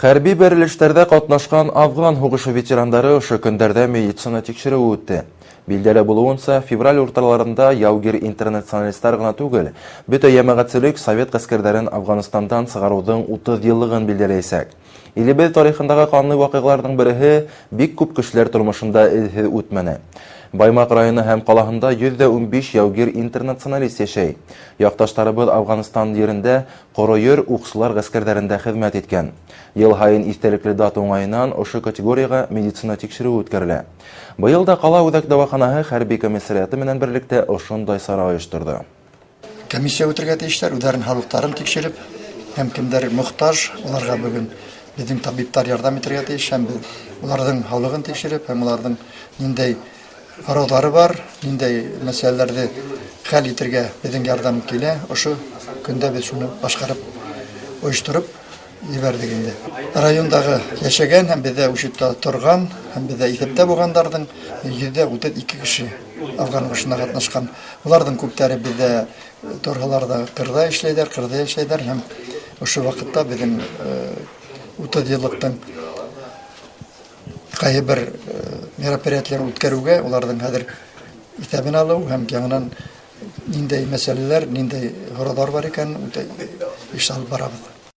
Хәрби бәрелештәрдә катнашкан Афган һугышы ветерандары ошо көндәрдә медицина тикшерүе үтте. Билдәле булуынча, февраль урталарында яугир интернационалистлар гына түгел, бөтә җәмәгатьчелек Совет гаскәрләрен Афганистандан чыгаруның 30 еллыгын билдәләйсәк. Илебез тарихындагы канлы вакыйгаларның береһе бик күп кешеләр тормышында изһез үтмәне. Баймак районы һәм калаһында 115 яугир интернационалист яшәй. Якташларыбыз Афганистан җирендә коройыр укчылар гаскәрләрендә хезмәт иткән. Ел һайын истәлекле дата уңаеннан ошо категорияга медицина тикшерүе үткәрелә. Быел да кала үзәк дәваханаһы хәрби комиссариаты менән берлектә ошондай сара оештырды. Комиссия үтергә тиешләр, үзләренең халыкларын тикшереп, һәм кемдер мохтаж, уларга бүген безнең табиблар ярдәм итәргә тиеш, һәм уларның халыгын тикшереп, һәм уларның ниндәй аралары бар, ниндәй мәсьәләләрне хәл итәргә безнең ярдәм килә. Ошо көндә без шуны башкарып, оештырып җибәрдек инде. Райондагы яшәгән һәм бездә учетта торган, һәм бездә исәптә булгандардың 132 кеше Афган һугышына катнашкан. Уларның күптәре бездә торгаларда кырда эшләйләр, һәм ошо вакытта безнең 30 еллыктың кайбер мероприятияләрне үткәрүгә, уларның хәзер исәбен алу һәм яңадан ниндәй мәсьәләләр, ниндәй хоралар бар икән, үтә иш алып барабыз.